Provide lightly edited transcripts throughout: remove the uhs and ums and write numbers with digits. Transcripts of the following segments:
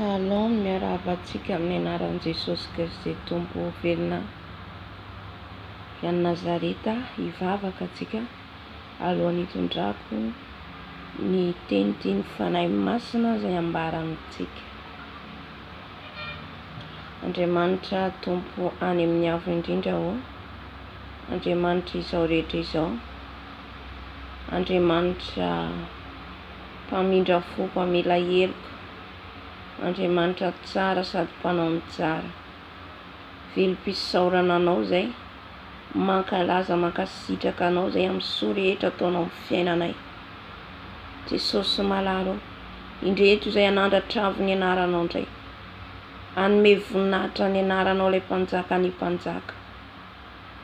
Shalom, miaravantsika amin'ny anaran'i Jesosy Kristy Tompo velona fian'i Nazareta, hivavaka antsika alohan'ny hitondrako ny teniteny fanahy masina izay ambarantsika. Andriamanitra Tompo any amin'ny avo indrindra ho, Andriamanitra izao rehetra izao, Andriamanitra mpamindra fo, mpamela heloka, Andriamanitra tsara sady mpanao ny tsara. Velom-pisaorana anao izay, mankalaza mankasitraka anao izay amin'ny soa rehetra ataonao amin'ny fiainanay. Jesosy malaro, indreto izay anandratravo ny anaranao indray. Anome voninahitra ny anaranao ilay mpanjaka ny mpanjaka.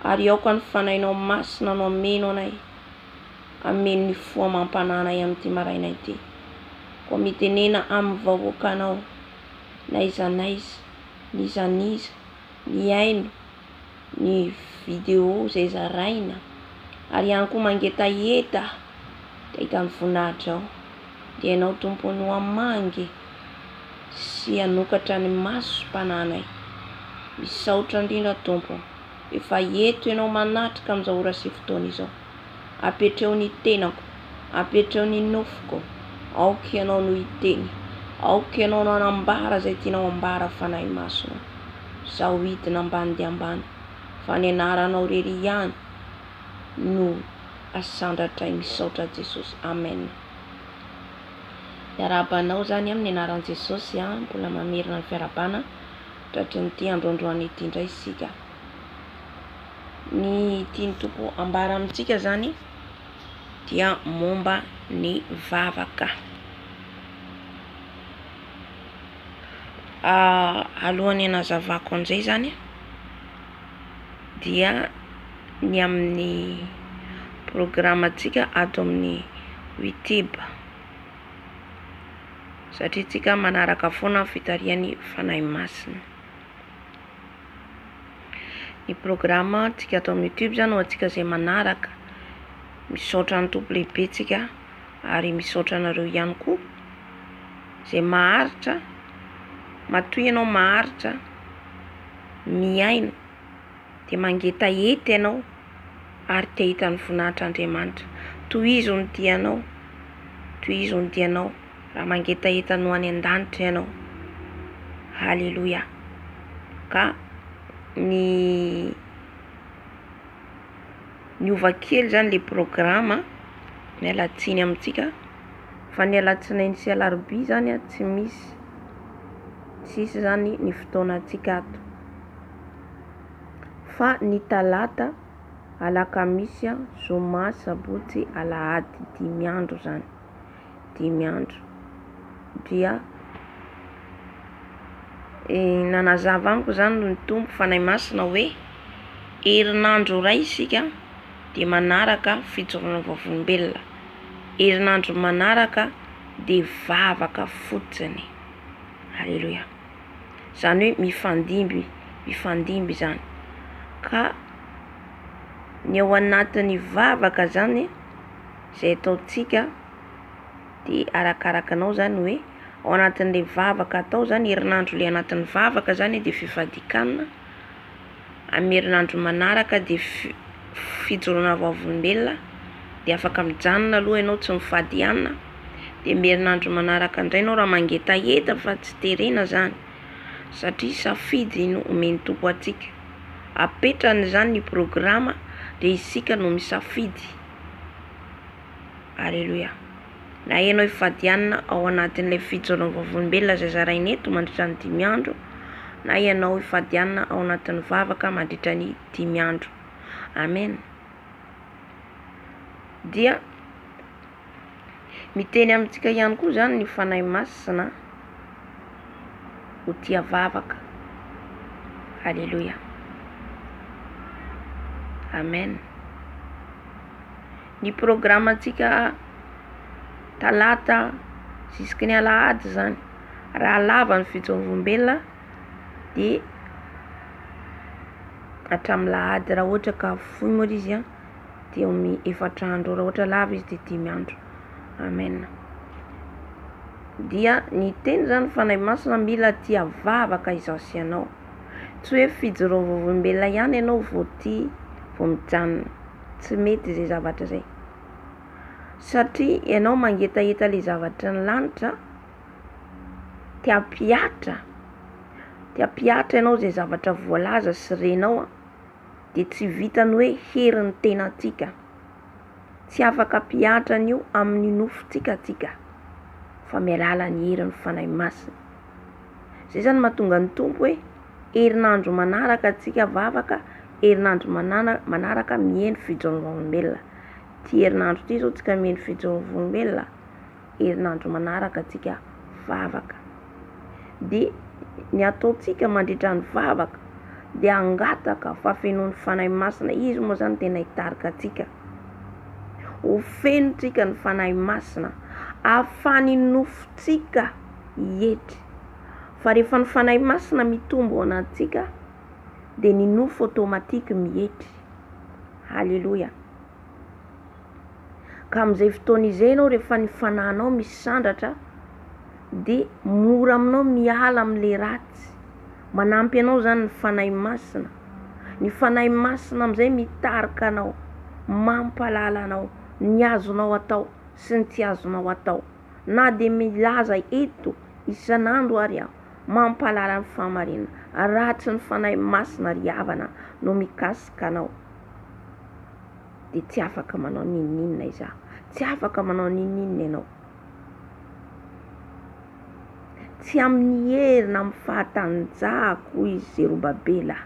Ary aoka ny fanahinao masina no ameno anay. Ameno ny fo amam-pananay amin'ity maraina ity. Koa mitenena amin'ny vahoakanao, naiza naiza, niza niza, ny aino, ny video izay zaraina, ary ihany koa mangetaheta, dia hitany voninahitra ao. Dia ianao Tompony ho hamangy sy hanokatra ny masom-pananay. Misaotra indrindra Tompo, efa eto ianao manatrika amin'izao ora sy fotoana izao. Apetreo ny tenako, apetreo ny nofoko, aoka ianao no hiteny, aoka ianao no hanambara izay tianao ambara fanahy masina. Zaho hidina ambany dia ambany, fa ny anaranao irery ihany no asandratray. Misaotra Jesosy, amen. Iarabanao zany amin'ny anaran'i Jesosy, mbola mamerina ny fiarabana tratran'ity androandroany ity indray isika. Ny tiany Tompo ambara amintsika zany dia momba ny vavaka. Alohan'ny hanazavako an'izay zany dia ny amin'ny programantsika ato amin'ny YouTube, satria tsika manaraka foana fitarian'ny fanahy masina. Ny programa tsika ato amin'ny YouTube zany ho antsika izay manaraka, misaotra ny Tompo lehibe tsika, ary misaotra anareo ihany koa izay maharitra, matoy ianao maharitra, miaino, dia mangetaheta ianao, ary te hahita ny voninahitr'Andriamanitra. Tohizo ny dianao, tohizo ny dianao, raha mangetaheta no any an-danitra ianao. Halleloja. Ka ny ova kely zany le programa mialatsiny amintsika, fa ny alatsinainy sy alarobia zany tsy misy, tsisy zany ny fotoanantsika ato. Fa ny talata, alakamisy, zoma, sabotsy, alahady, 5 andro zany, 5 andro. Dia nanazava amiko zany ny Tompo fanahy masina hoe herinandro iray isika dia manaraka fijoroana vavolombelona, herinandro manaraka dia vavaka fotsiny. Halleloja. Zany hoe mifandimby zany. Ka ny ao anatin'ny vavaka zany izay ataontsika dia arakarakanao zany hoe ao anatin'ilay vavaka atao zany, herinandro le anatin'ny vavaka zany dia fifadikanana, amin'ny herinandro manaraka dia fijoroana vavolombelona, dia afaka mijanona aloha ianao tsy mifady hanina, dia amin'ny herinandro manaraka indray ianao raha mangetaheta fa tsy terena zany, satria safidy no omeny Tompo antsika. Apetrany zany ny programa dia isika no misafidy. Halleloja. Na ianao hifady hanina ao anatin'ilay fijoroana vavolombelona izay zaraina eto mandritra ny 5 andro, na ianao hifady hanina ao anatin'ny vavaka mandritra ny 5 andro. Amen. Dia miteny amintsika ihany koa zany ny fanahy masina ho tia vavaka. Halleloja. Amen. Ny programantsika talata jusky ny alahady zany, raha lava ny fijoroam-volombelona dia hatramin'ny lahady, raha ohatra ka fohy moa izy dia amin'ny 4 andro, raha ohatra lava izy dia 5 andro. Amen. dia ny teny zany fanahy masina mila tia vavaka izaho sy ianao. Tsy hoe fijerovolombelona ihany ianao vao tia vao mijanona. Tsy mety zay zavatra zay. Satria ianao mangetaheta le zavatra ny lanitra, tia piatra ianao zay zavatra voalaza sy renao de tsy vitany hoe herin'ny tenatsika. Tsy afaka piatra an'io amin'ny nofotsika tsika fa mialala ny herin'ny fanahy masina. Zay zany mahatonga ny tompo hoe herinandro manaraka tsika vavaka, herinandro manaraka mihaino fijerovolombelona. Ty herinandro ty zao tsika mihaino fijerovolombelona, herinandro manaraka tsika vavaka. De ny ataotsika mandritra ny vavaka de angataka fafenoan'ny fanahy masina. Izy moa zany tena hitarika atsika. Ho fenotsika ny fanahy masina ahafany nofotsika hietry. Fa rehefa ny fanahy masina mitombo anatsika de ny nofo automatique mihetry. Halleluja. Ka amin'izay fotoana izay ianao rehefa ny fanahinao misy sandratra de mora aminao miala amin'le ratsy. Manampy anao zany ny fanahy masina. Ny fanahy masina amin'izay mitarika anao, mampalala anao ny azonao atao sy ny tsy azonao atao. Na de milaza eto isan'andro ary aho, mampalala ny fahamarinana. Ratsy ny fanahy masina ry havana no mikasika anao. De tsy afaka manao ninninona izaho. Tsy afaka manao ninninona ianao. Tsy amin'ny herina amin'ny fahatanjahako izy Zerobabela,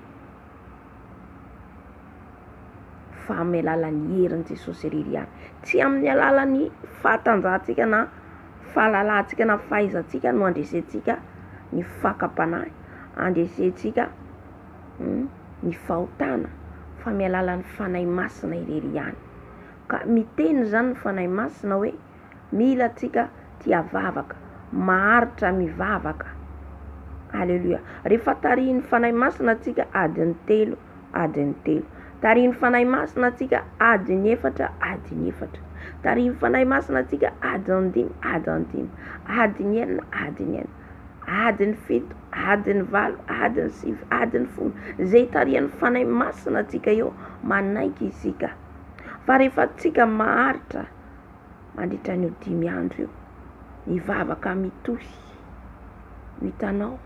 fa amin'ny alalan'ny herin'i Jesosy irery ihany. Tsy amin'ny alalan'ny fahatanjahantsika na fahalalantsika na fahaizantsika no andresentsika ny fakapanahy, andresentsika ny fahotana, fa amin'ny alalan'ny fanahy masina irery ihany. Ka miteny zany ny fanahy masina hoe mila tsika tia vavaka, maharitra mivavaka. Halleluja. Rehefa tarihin'ny fanahy masina tsika adiny 3, adiny 3. Tarihin'ny fanahy masina tsika adiny 4, adiny 4. Tarihin'ny fanahy masina tsika adiny 5, adiny 5. Adiny 4, adiny 4. Adiny 7, adiny 8, adiny 9, adiny 10. Zay tarihin'ny fanahy masina tsika eo manaiky isika. Fa rehefa tsika maharitra mandritra ny 5 andro io, mivavaka mitohy, hitanao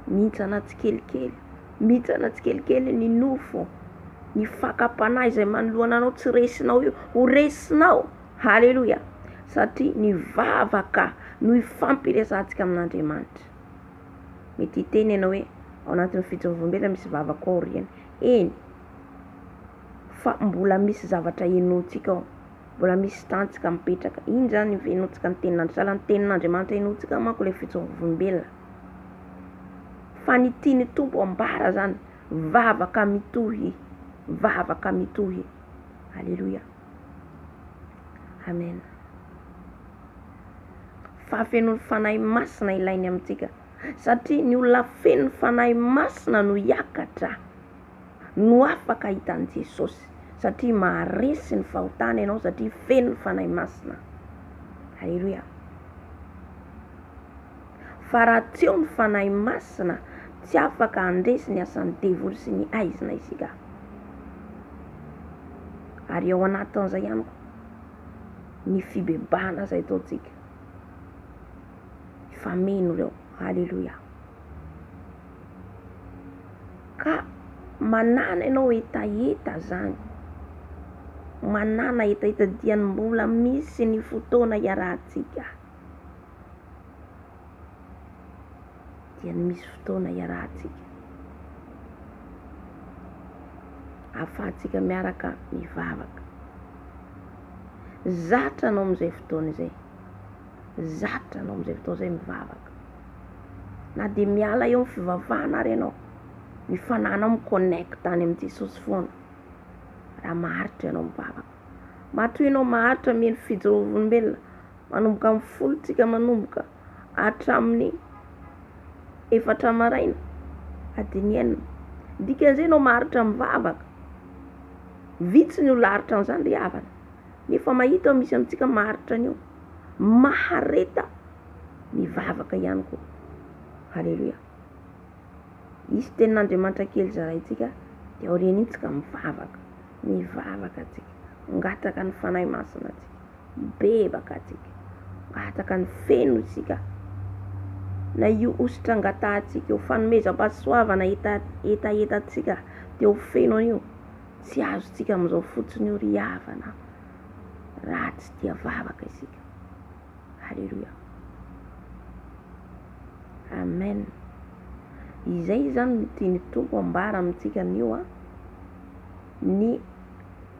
mihitsana tsikelikely, mihitsana tsikelikely ny nofo, ny fakapanahy izay manoloana anao tsy resinao io, ho resinao. Halleluja. Satria ny vavaka no ifampiresantsika amin'Andriamanitra. Mety hiteny ianao hoe ao anatin'ny fijerovolombelona misy vavaka aoriana. Eny, fa mbola misy zavatra henoantsika ao, mbola misy tantsika mipetraka. Iny zany henoantsika ny tenin'Andriamanitra. Sahala ny tenin'Andriamanitra henoantsika manko ilay fijerovolombelona. Fa ny tiany tompo ambara zany, vavaka mitohy, vavaka mitohy. Halleluja. Amen. Fafenon'ny fanahy masina ilainy amintsika. Satria ny olona feno fanahy masina no hiakatra, no afaka hitan'i Jesosy. Satria maharesy ny fahotana ianao satria feno ny fanahy masina. Halleluja. Fa raha tsy eo ny fanahy masina, tsy afaka handresy ny asan'ny devoly sy ny aizina isika. Ary ao anatin'izay ihany ny fibebahana izay ataontsika. Fameno reo. Halleluja. Ka manana ianao etaeta zany, manana etaeta diany mbola misy ny fotoana iarahantsika. Diany misy fotoana iarahantsika. Ahafahantsika miaraka mivavaka. Zatra anao amin'izay fotoana izay. Zatra anao amin'izay fotoana izay mivavaka. Na de miala eo amin'ny fivavahana ary ianao, ny fanahinao miconnecta any amin'ny Jesosy foana. Raha maharitra ianao mivavaka. Matoa ianao maharitra mihaino fijerovolombelona, manomboka amin'ny 10 tsika manomboka hatramin'ny 4 maraina, adiny 4. Dikan'izay ianao maharitra mivavaka. Vitsy ny olona haritra an'izany ry havana. Nefa mahita misy amintsika maharitra an'io. Mahareta mivavaka ihany koa. Halleloia. Isy tenin'Andriamanitra kely zaraitsika de aoriana iny tsika mivavaka tsika, ngataka ny fanahy masina tsika, bebaka tsika, ngataka ny feno tsika. Na io ositra angatatsika io, fanomezam-pahasoavana etatsika de ho feno an'io, tsy azotsika amin'izao fotsiny io ry havana raha tsy dia vavaka isika. Halleloia. Amen. Izay zany no tiany Tompo ambara amintsika an'io ny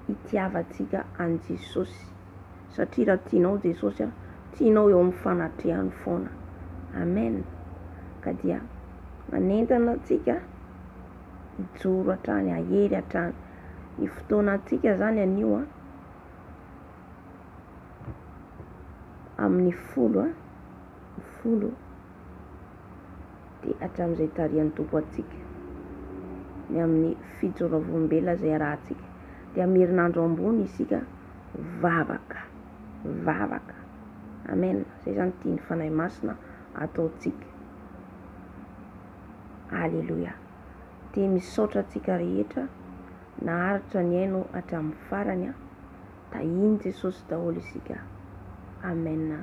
itiavatsika an Jesosy, satria raha tianao Jesosy tianao eo amin'ny fanatrehany foana. Amen. Ka dia manentana atsika hijoro hatrany, ahery hatrany. Ny fotoana atsika zany an'io amin'ny folo de hatramin'izay tarihan'ny Tompo atsika, ny amin'ny fitsoravolombelona zay arahantsika. De amin'ny herinandro ambony isika vavaka. Amen. Zay zany tiany fanahy masina ataotsika. Halleloia. De misaotra atsika rehetra naharitra ny aino hatramin'ny farany. Tahiny Jesosy daholo isika. Amen.